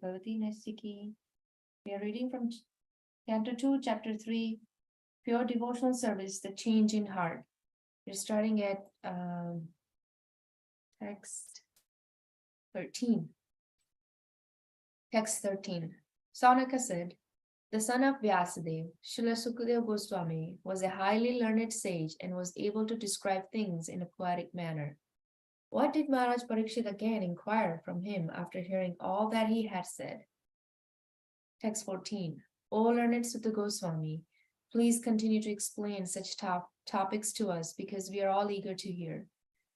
Bhagavati Nastiki. We are reading from Canto 2, Chapter 3, Pure Devotional Service, the Change in Heart. We're starting at text 13. Text 13. Saunaka said, the son of Vyasadeva, Srila Sukadeva Goswami, was a highly learned sage and was able to describe things in a poetic manner. What did Maharaj Parikshit again inquire from him after hearing all that he had said? Text 14. O learned Sutta Goswami, please continue to explain such topics to us because we are all eager to hear.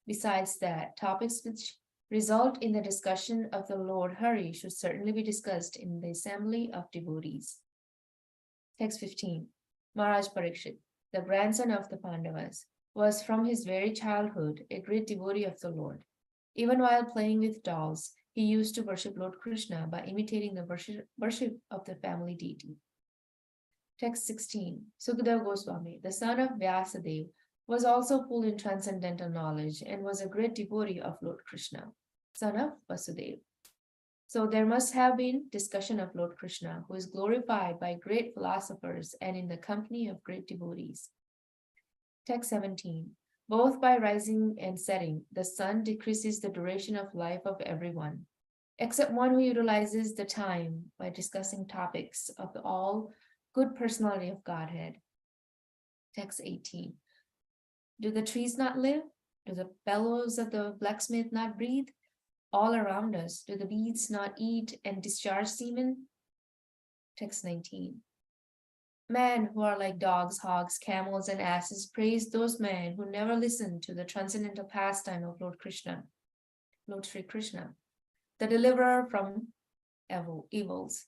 Besides that, topics which result in the discussion of the Lord Hari should certainly be discussed in the assembly of devotees. Text 15. Maharaj Parikshit, the grandson of the Pandavas, was from his very childhood a great devotee of the Lord. Even while playing with dolls, he used to worship Lord Krishna by imitating the worship of the family deity. Text 16. Sukadeva Goswami, the son of Vyasadeva, was also full in transcendental knowledge and was a great devotee of Lord Krishna, son of Vasudeva. So there must have been discussion of Lord Krishna, who is glorified by great philosophers and in the company of great devotees. Text 17. Both by rising and setting, the sun decreases the duration of life of everyone, except one who utilizes the time by discussing topics of the all good personality of Godhead. Text 18. Do the trees not live? Do the bellows of the blacksmith not breathe? All around us, do the beasts not eat and discharge semen? Text 19. Men who are like dogs, hogs, camels, and asses praise those men who never listen to the transcendental pastime of Lord Krishna, Lord Sri Krishna, the deliverer from evils.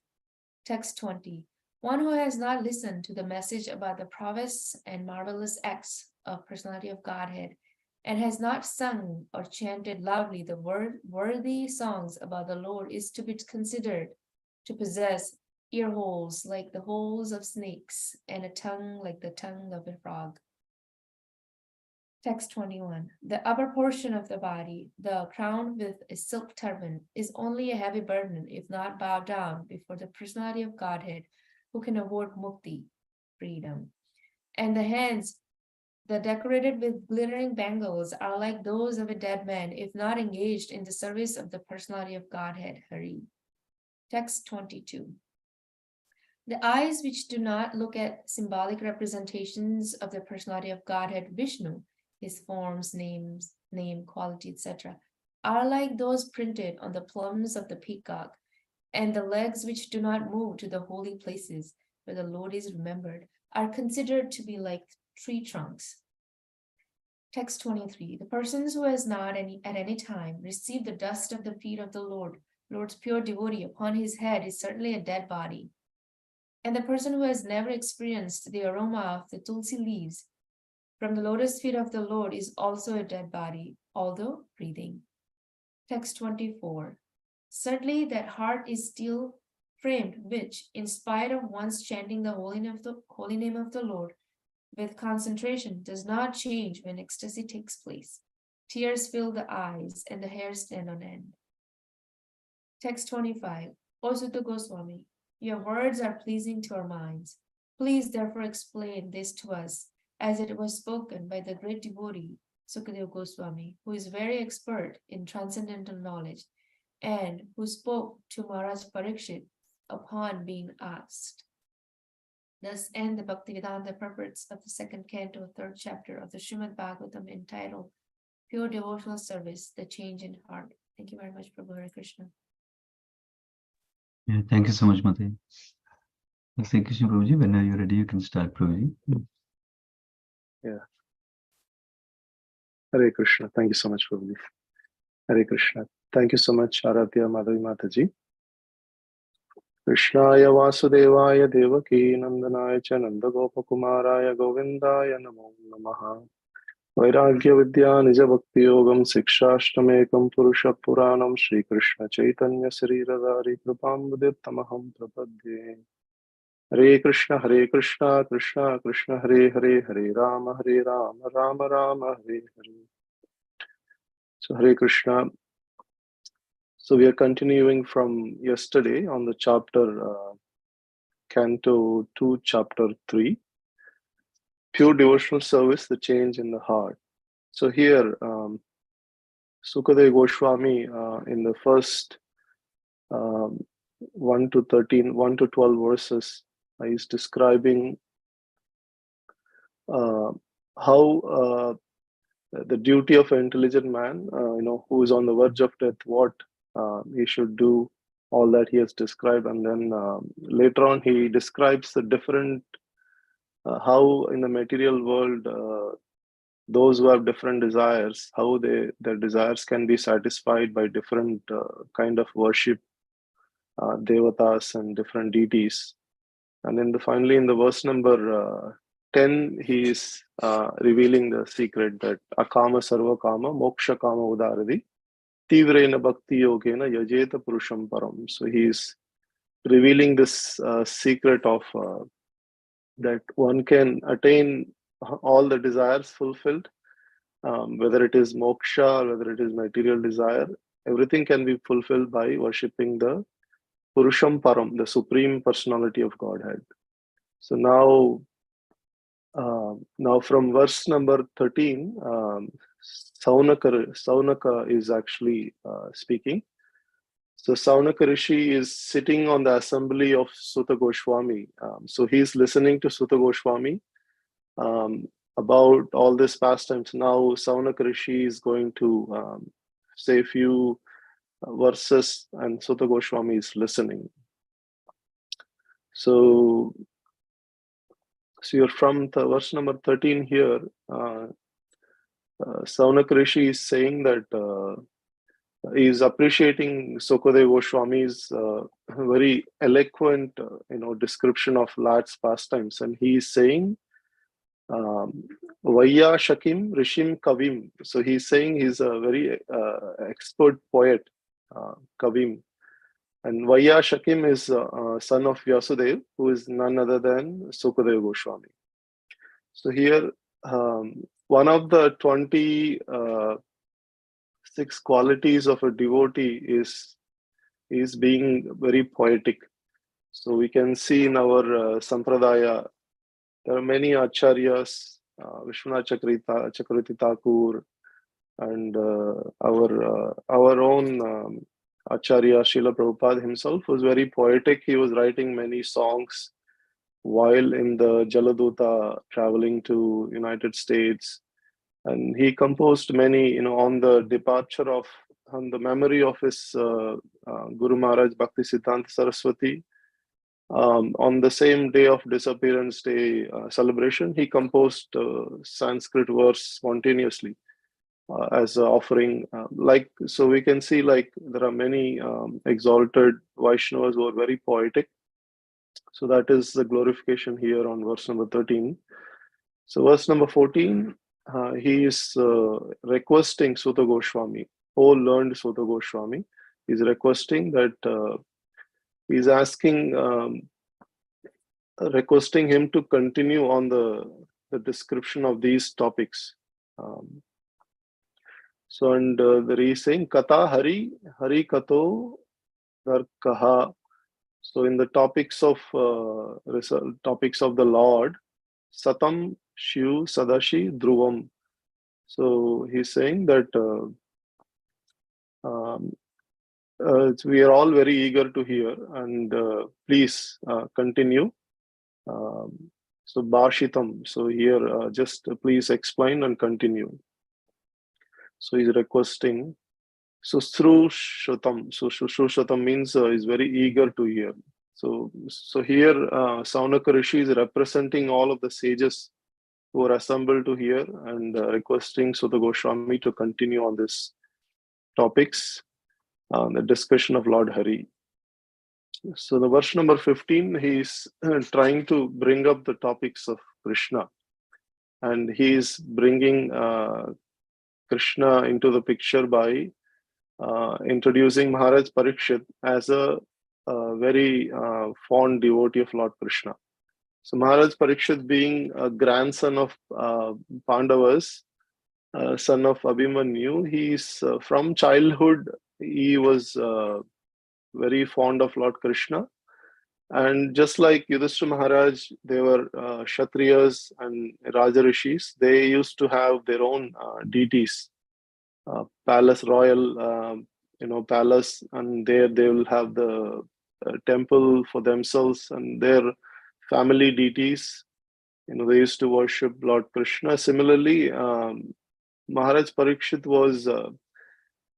Text 20. One who has not listened to the message about the prowess and marvelous acts of personality of Godhead, and has not sung or chanted loudly the worthy songs about the Lord is to be considered to possess ear holes like the holes of snakes and a tongue like the tongue of a frog. Text 21. The upper portion of the body, the crown with a silk turban, is only a heavy burden if not bowed down before the personality of Godhead, who can award mukti, freedom. And the hands, the decorated with glittering bangles, are like those of a dead man if not engaged in the service of the personality of Godhead, Hari. Text 22. The eyes which do not look at symbolic representations of the personality of Godhead Vishnu, his forms, name, quality, etc., are like those printed on the plumes of the peacock, and the legs which do not move to the holy places where the Lord is remembered are considered to be like tree trunks. Text 23. The persons who has not at any time received the dust of the feet of the Lord's pure devotee upon his head is certainly a dead body. And the person who has never experienced the aroma of the tulsi leaves from the lotus feet of the Lord is also a dead body, although breathing. Text 24. Certainly that heart is still framed, which, in spite of once chanting the holy name of the Lord with concentration, does not change when ecstasy takes place. Tears fill the eyes and the hair stand on end. Text 25. O Sutta Goswami, your words are pleasing to our minds. Please therefore explain this to us, as it was spoken by the great devotee Sukadeva Goswami, who is very expert in transcendental knowledge, and who spoke to Maharaj Parikshit upon being asked. Thus end the Bhaktivedanta purports of the second canto, third chapter of the Srimad Bhagavatam, entitled Pure Devotional Service, the Change in Heart. Thank you very much, Prabhu. Hare Krishna. Yeah, thank you so much, Mate. Thank you, Prabhuji. When you're ready, you can start, Prabhuji. Yeah. Hare Krishna. Thank you so much, Prabhuji. Hare Krishna. Thank you so much, Aradhya Madhavi Mataji. Krishnaya Vasudevaya Devaki Nandanaya Cha Nandagopakumaraya Govindaya Namo Namaha. Vairagya Vidya Nija Bhakti Yogam Sikshashtamekam Purusha Puranam Shri Krishna Chaitanya Sriradari Kripambudirtamaham Prapadye. Hare Krishna, Krishna Krishna, Hare Hare, Hare Rama, Rama Rama, Hare Hare. So Hare Krishna. So we are continuing from yesterday on the chapter, Canto 2, Chapter 3, Pure Devotional Service, the Change in the Heart. So here, Sukadeva Goswami, in the first 1 to 13, 1 to 12 verses, is describing how the duty of an intelligent man, who is on the verge of death, what he should do, all that he has described. And then later on, he describes the different, how in the material world, those who have different desires, how their desires can be satisfied by different kind of worship, devatas and different deities. And then finally in the verse number 10, he is revealing the secret that akama sarva kama moksha kama udaradi tivrena bhakti yogena yajeta purusham param. So he is revealing this secret of that one can attain all the desires fulfilled, whether it is moksha or whether it is material desire, everything can be fulfilled by worshipping the Purusham Param, the Supreme Personality of Godhead. So now from verse number 13, Saunaka is actually speaking. So Saunaka Rishi is sitting on the assembly of Sutta Goswami. So he's listening to Sutta Goswami about all this pastimes. Now Saunaka Rishi is going to say a few verses, and Sutta Goswami is listening. So you're from the verse number 13 here. Saunaka Rishi is saying that he is appreciating Sukadeva Goswami's very eloquent, description of Lord's pastimes, and he is saying, Vaya Shakim Rishim Kavim. So he's saying he's a very expert poet, Kavim. And Vaya Shakim is son of Vyasudev, who is none other than Sukadeva Goswami. So here, one of the 26 qualities of a devotee is being very poetic. So we can see in our Sampradaya, there are many acharyas, Vishwanath Chakravarti Thakur, and our own Acharya Srila Prabhupada himself was very poetic. He was writing many songs while in the Jaladuta traveling to United States. And he composed many, on the departure of, on the memory of his Guru Maharaj Bhakti Siddhanta Saraswati. On the same day of disappearance day celebration, he composed Sanskrit verse spontaneously as an offering. So we can see there are many exalted Vaishnavas who are very poetic. So that is the glorification here on verse number 13. So verse number 14, he is requesting Sutta Goswami, whole learned Sutta Goswami, is requesting that he's asking, requesting him to continue on the description of these topics. And there he is saying, Kata Hari, Hari Kato Darkaha. So in the topics of the Lord, Satam Shiv Sadashi Dhruvam. So he's saying that we are all very eager to hear, and please continue. So Bhashitam. So here, just please explain and continue. So he's requesting. So Srushatam. So Srushatam means is very eager to hear. So here Saunaka Rishi is representing all of the sages who are assembled to hear and requesting Sutta Goswami to continue on this topics, the discussion of Lord Hari. So the verse number 15, he is trying to bring up the topics of Krishna, and he is bringing Krishna into the picture by introducing Maharaj Parikshit as a very fond devotee of Lord Krishna. So Maharaj Parikshit, being a grandson of Pandavas, son of Abhimanyu, he is from childhood he was very fond of Lord Krishna. And just like Yudhishthira Maharaj, they were Kshatriyas and Raja Rishis. They used to have their own deities, palace, royal, palace, and there they will have the temple for themselves and their family deities. They used to worship Lord Krishna. Similarly, Maharaj Parikshit was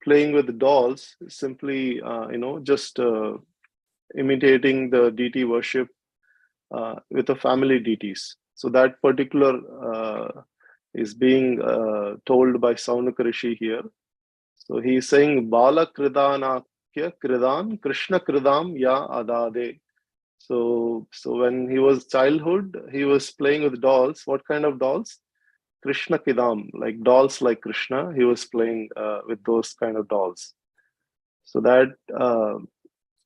playing with dolls, simply, just imitating the deity worship with the family deities. So that particular is being told by Saunaka Rishi here. So he is saying, Bala Kridanakya Kridan Krishna Kridam Ya Adade. So when he was childhood, he was playing with dolls. What kind of dolls? Krishna Kidam, like dolls like Krishna. He was playing with those kind of dolls. So that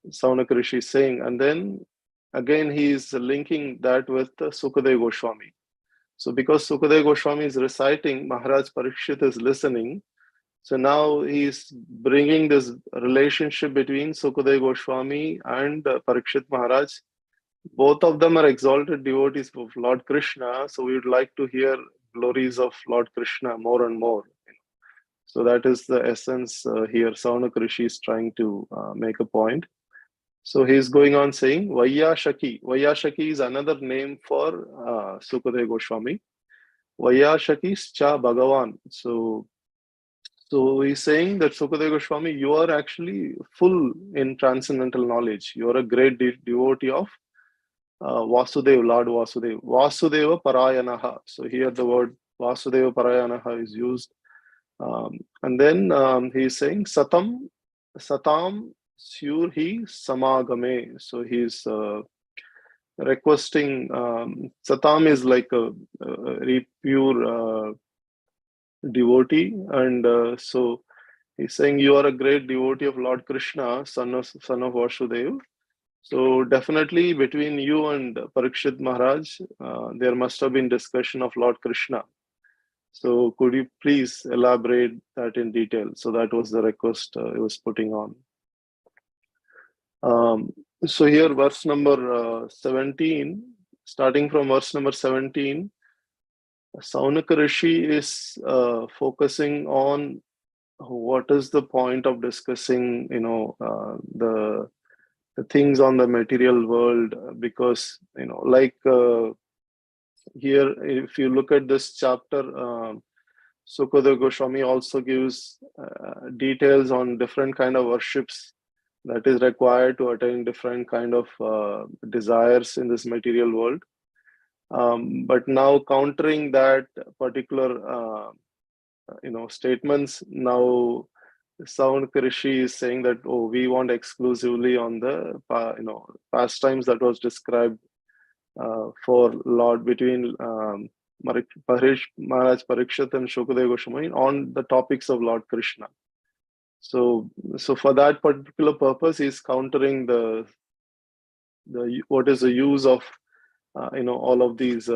Saunaka Rishi is saying, and then again he is linking that with Sukadeva Goswami. So because Sukadeva Goswami is reciting, Maharaj Parikshit is listening. So now he is bringing this relationship between Sukadeva Goswami and Parikshit Maharaj. Both of them are exalted devotees of Lord Krishna. So we would like to hear glories of Lord Krishna more and more. So that is the essence here. Saunaka Rishi is trying to make a point. So he is going on saying Vaiyashaki. Vaiyashaki is another name for Sukadeva Goswami. Vaiyashaki cha Bhagavan. So he's saying that Sukadeva Goswami, you are actually full in transcendental knowledge. You are a great devotee of Vasudev, Lord Vasudev. Vasudeva Parayanaha. So here the word Vasudeva Parayanaha is used. And then he's saying Satam Surhi Samagame. So he's requesting, Satam is like a very pure devotee, and so he's saying you are a great devotee of Lord Krishna, son of Vasudeva. So definitely between you and Parikshit Maharaj, there must have been discussion of Lord Krishna. So could you please elaborate that in detail? So that was the request he was putting on. So here verse number 17, starting from verse number 17, Saunaka Rishi is focusing on what is the point of discussing, the things on the material world, because, like here, if you look at this chapter, Sukadeva Goswami also gives details on different kind of worships that is required to attain different kind of desires in this material world. But now countering that particular, statements, now Saunaka Rishi is saying that, we want exclusively on the, pastimes that was described for Lord between Maharaj Parikshit and Sukadeva Goswami on the topics of Lord Krishna. So for that particular purpose, he's countering the what is the use of all of these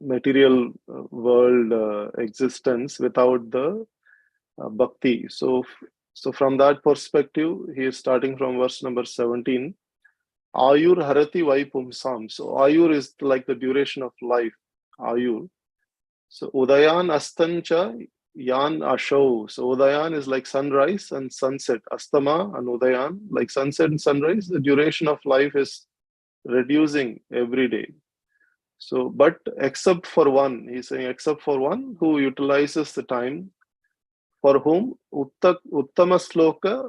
material world existence without the bhakti. So from that perspective, he is starting from verse number 17. Ayur harati vaipumsam. So Ayur is like the duration of life. Ayur. So Udayan Astancha Yan Asho. So Udayan is like sunrise and sunset. Astama and Udayan, like sunset and sunrise. The duration of life is reducing every day. So, but except for one, he's saying except for one who utilizes the time, for whom Uttama Sloka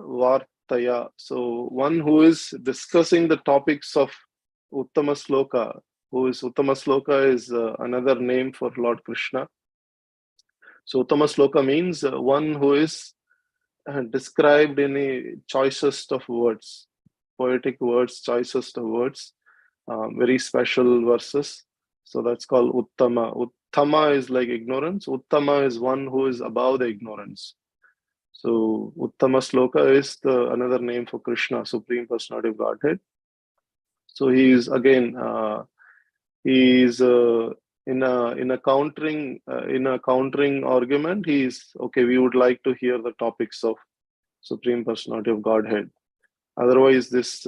Vartaya. So one who is discussing the topics of Uttama Sloka, Uttama Sloka is another name for Lord Krishna. So Uttama Sloka means one who is described in a choicest of words, poetic words, choicest of words, very special verses. So that's called Uttama. Uttama is like ignorance. Uttama is one who is above the ignorance. So Uttama Sloka is another name for Krishna, Supreme Personality of Godhead. So he is again, in a countering argument, he's okay. We would like to hear the topics of Supreme Personality of Godhead. Otherwise, this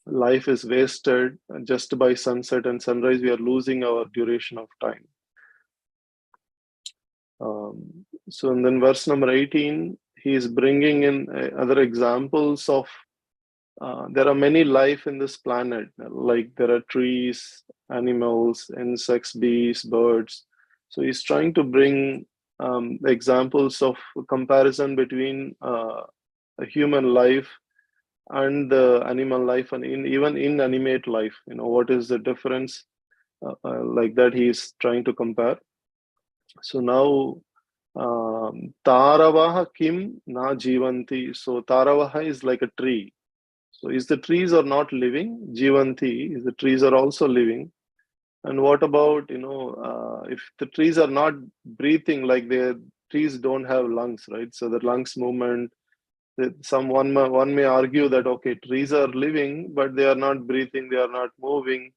life is wasted just by sunset and sunrise. We are losing our duration of time. So, and then verse number 18, he is bringing in other examples of there are many life in this planet, like there are trees, animals, insects, bees, birds. So he's trying to bring examples of comparison between a human life and the animal life, and even inanimate life. What is the difference? Like that, he's trying to compare. So now, Taravaha Kim Na Jivanti. So Taravaha is like a tree. So is the trees are not living? Jivanti is the trees are also living. And what about, if the trees are not breathing, like the trees don't have lungs, right? So the lungs movement, one may argue that, okay, trees are living, but they are not breathing, they are not moving,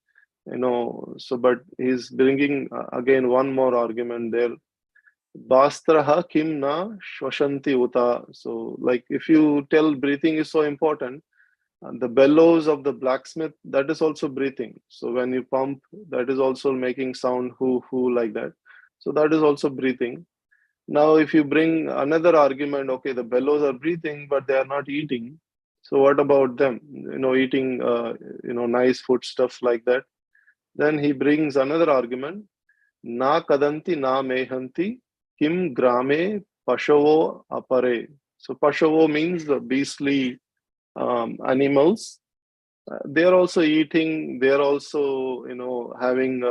So, but he's bringing again one more argument there. Bastraha kim na shvashanti uta. So, like if you tell breathing is so important, and the bellows of the blacksmith, that is also breathing. So when you pump, that is also making sound, who, like that. So that is also breathing. Now, if you bring another argument, okay, the bellows are breathing, but they are not eating. So what about them? Eating, nice foodstuffs like that. Then he brings another argument. Na kadanti na mehanti kim grame pashavo apare. So pashavo means the beastly animals. They are also eating. They are also, having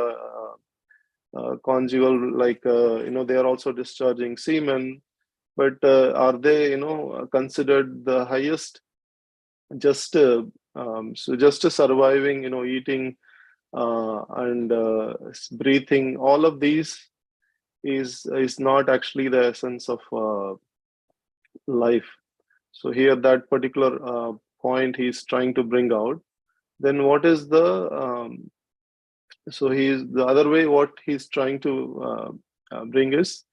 conjugal, like, they are also discharging semen. But are they, considered the highest? Just surviving, eating and breathing. All of these is not actually the essence of life. So here, that particular point he's trying to bring out. Then what is the so he's the other way, what he's trying to bring is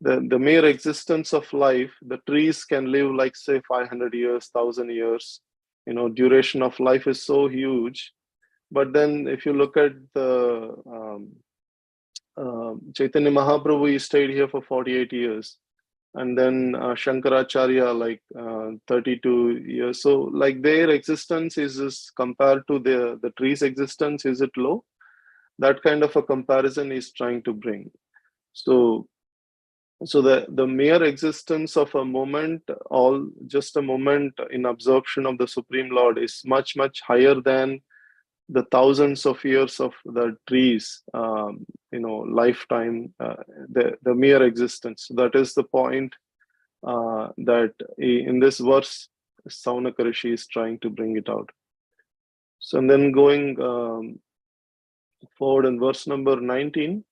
the mere existence of life. The trees can live like, say, 500 years, 1,000 years. Duration of life is so huge. But then if you look at the Chaitanya Mahaprabhu, he stayed here for 48 years. And then Shankaracharya, like 32 years. So like their existence is compared to the tree's existence, is it low? That kind of a comparison is trying to bring. So the mere existence of a moment, just a moment in absorption of the Supreme Lord, is much, much higher than the thousands of years of the trees, lifetime, the mere existence. That is the point that in this verse, Saunaka Rishi is trying to bring it out. So, and then going forward in verse number 19,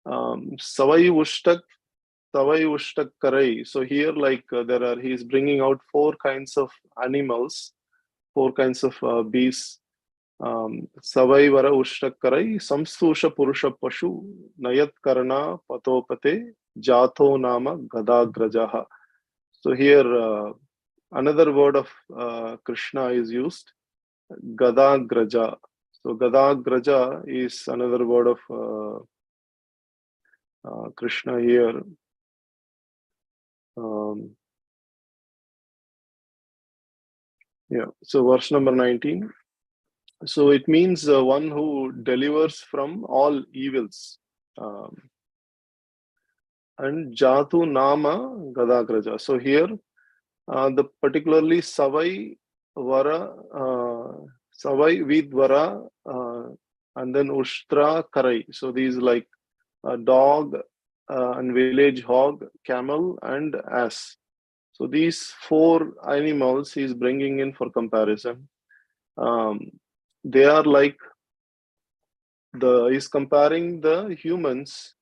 Savai Ushtak, Karai. So here, like he's bringing out 4 kinds of animals, 4 kinds of beasts. Savai Vara Ushtak Karai, Samstusha Purusha Pashu, Nayat Karana Patopate, Jatho Nama Gadagrajaha. So here, another word of Krishna is used, Gadagraja. So Gadagraja is another word of Krishna here. So verse number 19. So it means one who delivers from all evils. And Jatu Nama Gadagraja. So here, the particularly Savai Vara, Savai Vidvara, and then Ushtra Karai. So these like a dog and village hog, camel, and ass. So these 4 animals he's bringing in for comparison. They are like he's comparing the humans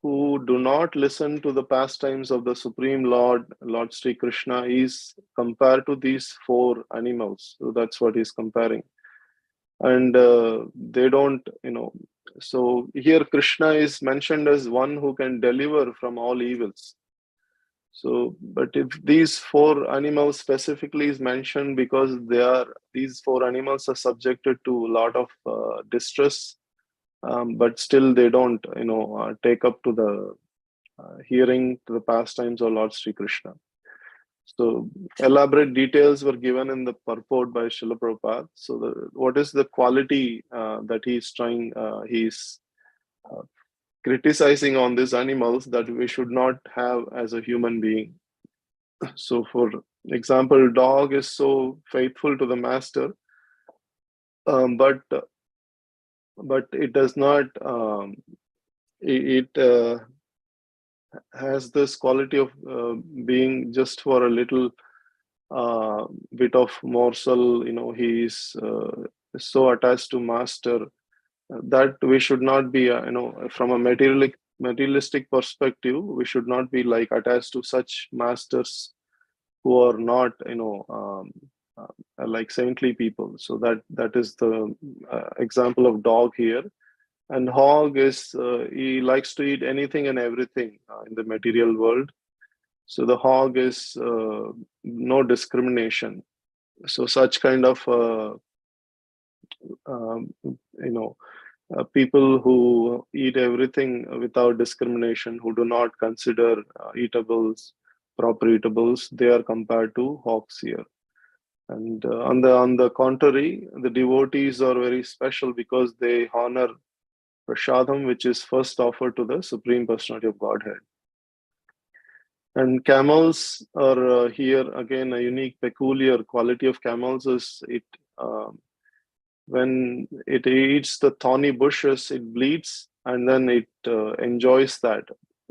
who do not listen to the pastimes of the Supreme Lord, Lord Sri Krishna, is compared to these 4 animals. So that's what he's comparing. And they don't, So here Krishna is mentioned as one who can deliver from all evils. So, but if these four animals specifically is mentioned because these four animals are subjected to a lot of distress, but still they don't, take up to the hearing to the pastimes of Lord Sri Krishna. So elaborate details were given in the purport by Srila Prabhupada. So what is the quality that he's criticizing on these animals that we should not have as a human being. So for example, dog is so faithful to the master, but it does not, it has this quality of being just for a little bit of morsel, he is so attached to master that we should not be, from a materialistic perspective, we should not be like attached to such masters who are not, like saintly people. So that is the example of dog here. And hog is, he likes to eat anything and everything in the material world. So the hog is no discrimination. So such kind of, um, people who eat everything without discrimination, who do not consider eatables, proper eatables, they are compared to hogs here. And on the contrary, the devotees are very special because they honor prasadam, which is first offered to the Supreme Personality of Godhead. And camels are here again a unique, peculiar quality of camels is it. When it eats the thorny bushes, it bleeds and then it enjoys that.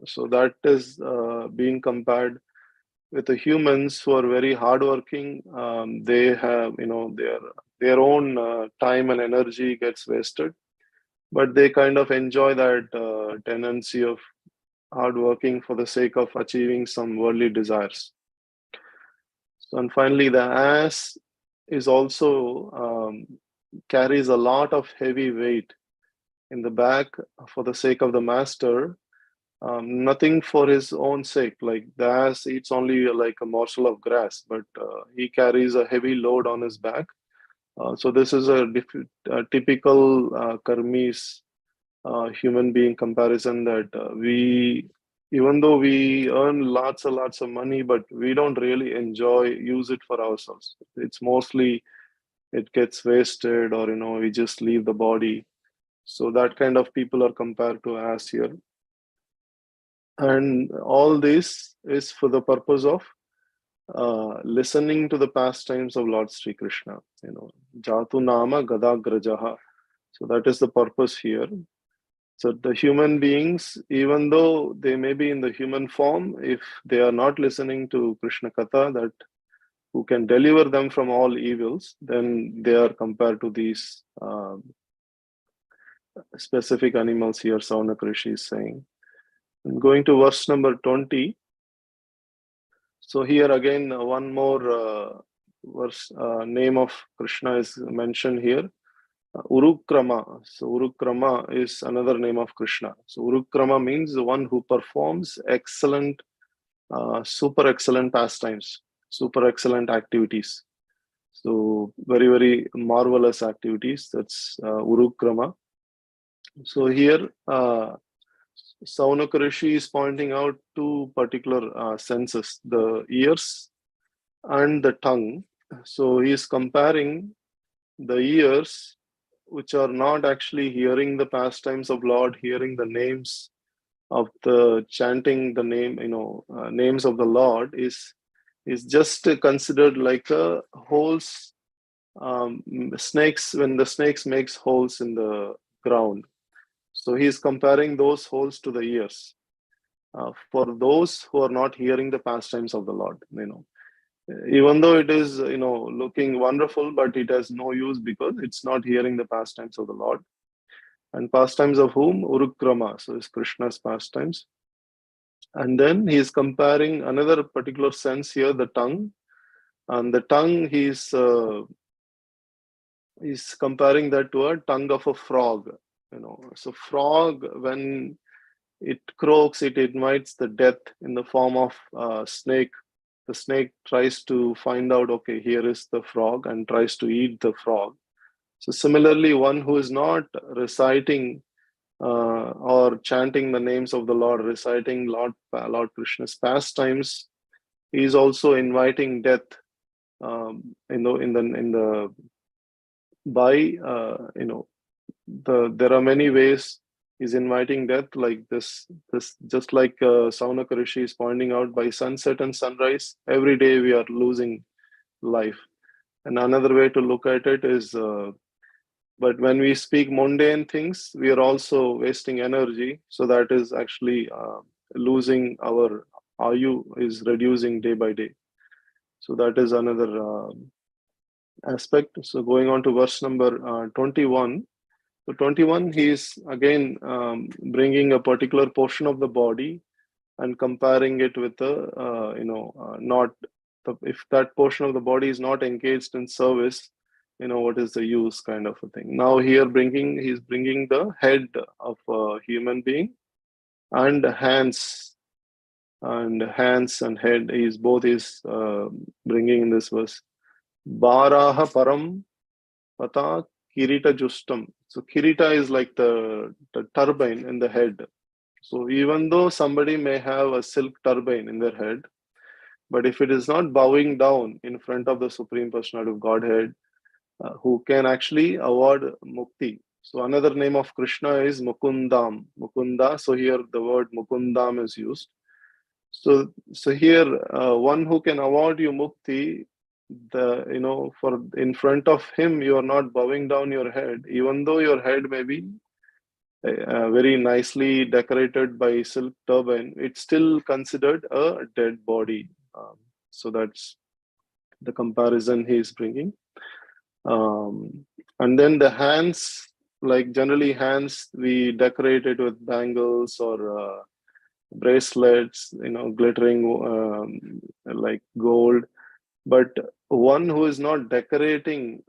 So that is being compared with the humans who are very hardworking. They have, their own time and energy gets wasted, but they kind of enjoy that tendency of hardworking for the sake of achieving some worldly desires. So, and finally, the ass is also carries a lot of heavy weight in the back for the sake of the master, nothing for his own sake. Like the ass eats only like a morsel of grass, but he carries a heavy load on his back. So this is a typical karmis human being comparison that even though we earn lots and lots of money, but we don't really use it for ourselves. It's mostly it gets wasted, or we just leave the body. So that kind of people are compared to us here. And all this is for the purpose of listening to the pastimes of Lord Sri Krishna. Jatu Nama Gadagrajaha. So that is the purpose here. So the human beings, even though they may be in the human form, if they are not listening to Krishna Katha, that who can deliver them from all evils, then they are compared to these specific animals here, Saunak Rishi is saying. And going to verse number 20. So here again, one more verse, name of Krishna is mentioned here. Urukrama. So Urukrama is another name of Krishna. So Urukrama means the one who performs excellent, super excellent pastimes, super excellent activities. So very, very marvelous activities. That's Urukrama. So here, Saunaka Rishi is pointing out two particular senses, the ears and the tongue. So he is comparing the ears, which are not actually hearing the pastimes of Lord, hearing the names of the chanting the name, names of the Lord, is just considered like a holes, snakes, when the snakes makes holes in the ground. So he is comparing those holes to the ears for those who are not hearing the pastimes of the Lord. Even though it is looking wonderful, but it has no use because it's not hearing the pastimes of the Lord. And pastimes of whom? Urukrama. So it's Krishna's pastimes. And then he is comparing another particular sense here, the tongue. And the tongue, he's comparing that to a tongue of a frog. So frog, when it croaks, it invites the death in the form of snake. The snake tries to find out, okay, here is the frog, and tries to eat the frog. So similarly, one who is not reciting or chanting the names of the Lord, reciting Lord Krishna's pastimes, he is also inviting death. In the by there are many ways he's inviting death, like this just like Saunaka Rishi is pointing out, by sunset and sunrise every day we are losing life. And another way to look at it is but when we speak mundane things, we are also wasting energy. So that is actually losing our ayu, is reducing day by day. So that is another aspect. So going on to verse number 21. So 21, he is again bringing a particular portion of the body and comparing it with not if that portion of the body is not engaged in service, what is the use, kind of a thing. Now here he's bringing the head of a human being and hands and head. He's both is bringing in this verse. Baraha param pata kirita justam. So kirita is like the turbine in the head. So even though somebody may have a silk turbine in their head, but if it is not bowing down in front of the Supreme Personality of Godhead, who can actually award mukti. So another name of Krishna is Mukundam. Mukunda. So here the word Mukundam is used. So here one who can award you mukti, for in front of him you are not bowing down your head, even though your head may be very nicely decorated by silk turban, it's still considered a dead body. So that's the comparison he is bringing. And then the hands, like generally hands, we decorate it with bangles or bracelets, glittering like gold. But one who is not decorating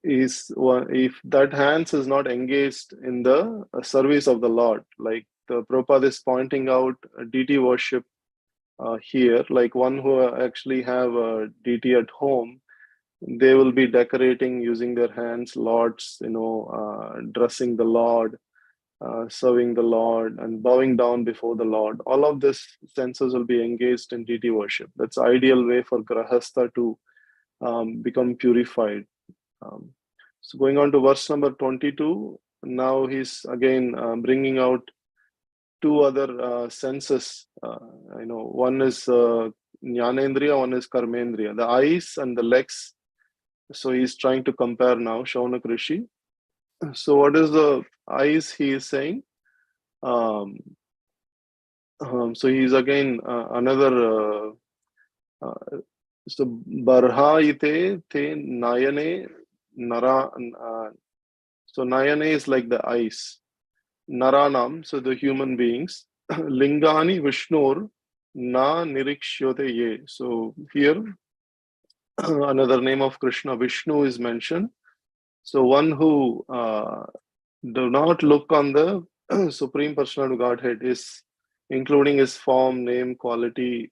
if that hands is not engaged in the service of the Lord, like the Prabhupada is pointing out deity worship here, like one who actually have a deity at home, they will be decorating using their hands, lords, dressing the Lord, serving the Lord, and bowing down before the Lord. All of this senses will be engaged in deity worship. That's the ideal way for Grahastha to become purified. So going on to verse number 22, now he's again bringing out two other senses. One is Jnanendriya, one is Karmendriya, the eyes and the legs. So he's trying to compare now, Shaunak Rishi. So what is the eyes he is saying? So he's again another so barha ite te nayane nara. So nayane is like the eyes. Naranam, so the human beings. Lingani Vishnur na nirikshote ye. So here another name of Krishna, Vishnu, is mentioned. So one who do not look on the Supreme Personality of Godhead, is including his form, name, quality.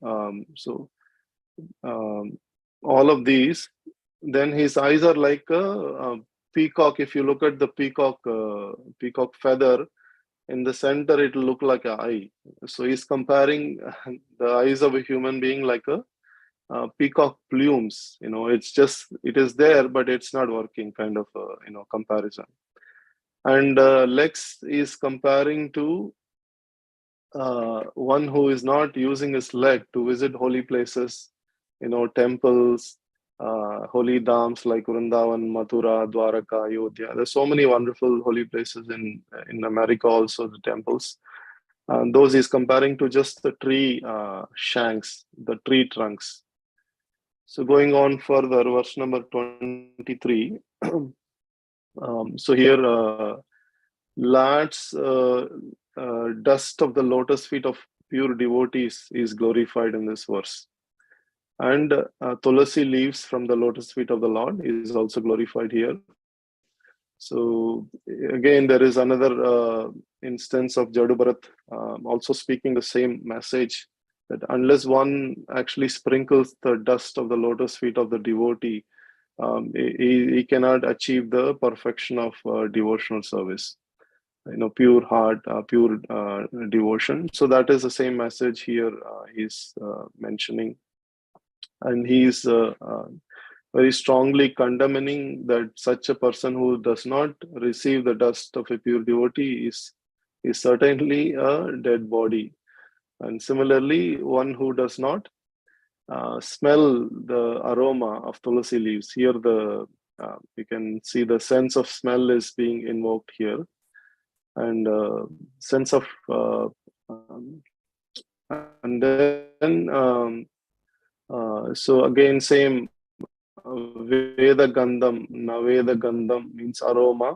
All of these, then his eyes are like a peacock. If you look at the peacock feather, in the center it will look like an eye. So he's comparing the eyes of a human being like a peacock plumes. It is there, but it's not working, kind of comparison. And legs is comparing to one who is not using his leg to visit holy places, temples, holy dhams like Vrindavan, Mathura, Dwaraka, Ayodhya. There's so many wonderful holy places in America also, the temples. Those is comparing to just the tree shanks, the tree trunks. So going on further, verse number 23. So here, lads, dust of the lotus feet of pure devotees is glorified in this verse. And tulasi leaves from the lotus feet of the Lord is also glorified here. So again, there is another instance of Jadu Bharat also speaking the same message, that unless one actually sprinkles the dust of the lotus feet of the devotee, he cannot achieve the perfection of devotional service. Pure heart, pure devotion. So that is the same message here he's mentioning. And he's very strongly condemning that such a person who does not receive the dust of a pure devotee is certainly a dead body. And similarly, one who does not smell the aroma of tulsi leaves. Here, you can see the sense of smell is being invoked here, and sense of and then so again same Veda Gandham, Naveda Gandham means aroma.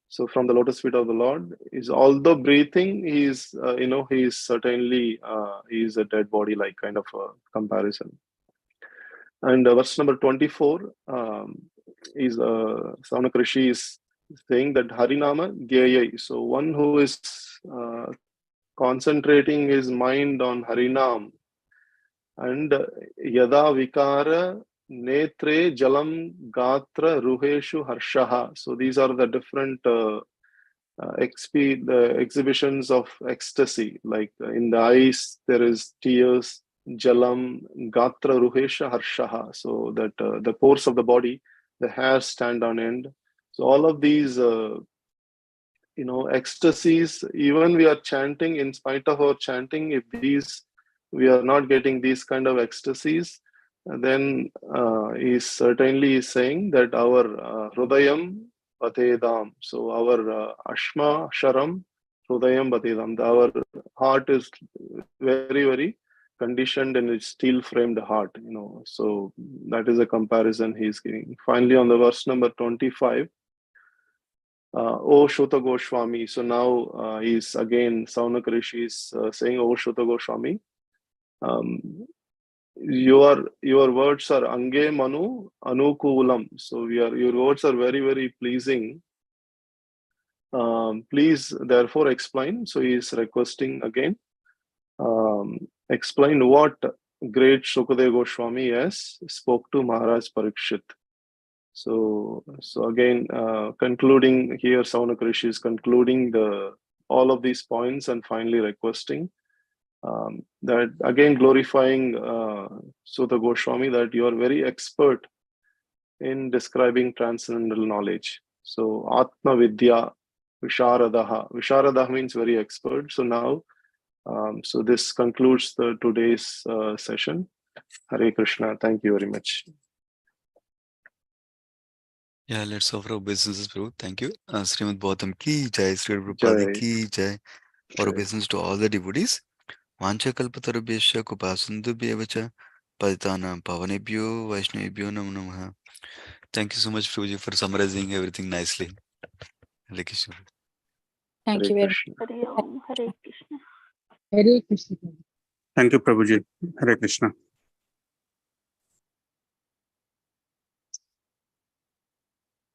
So from the lotus feet of the Lord is, although breathing, he is he is certainly he is a dead body like kind of a comparison. And verse number 24 is Saunaka Rishi is saying that Harinama Gyayai. So one who is concentrating his mind on Harinam, and Yada Vikara Netre Jalam Gatra Ruheshu Harshaha. So these are the different the exhibitions of ecstasy. Like in the eyes, there is tears, Jalam, Gatra Ruhesha Harshaha. So that the pores of the body, the hairs stand on end. So all of these ecstasies, even we are chanting, in spite of our chanting, if we are not getting these kind of ecstasies, then he's certainly saying that our Hridayam Patedam, so our Ashma Sharam Hridayam Patedam, our heart is very, very conditioned and it's steel framed heart, so that is a comparison he's giving. Finally, on the verse number 25, O Shuta Goswami. So now he's again, Saunaka Rishi is saying, O Shuta Goswami, your words are Ange Manu Anukulam. So your words are very, very pleasing. Please therefore explain. So he is requesting again, explain what great Shukadeva Goswami has spoke to Maharaj Parikshit. So again, concluding here, Saunaka Rishi is concluding all of these points and finally requesting that, again glorifying Suta Goswami, that you are very expert in describing transcendental knowledge. So Atma Vidya Visharadaha. Visharadaha means very expert. So now, so this concludes today's session. Hare Krishna. Thank you very much. Yeah, let's offer obeisances, Prabhu. Thank you. Srimad Bhagavatam ki jai, Sri Prabhupada ki jai. Our obeisance to all the devotees. Vancha kalpatarubhyasya kupasundubhyevacha paditanam pavanebhyo vaishnavebhyo namo namaha. Thank you so much, Prabhuji, for summarizing everything nicely. Hare Krishna. Thank you very much. Krishna. Hare Om, Hare Krishna. Hare Krishna. Thank you, Prabhuji. Hare Krishna.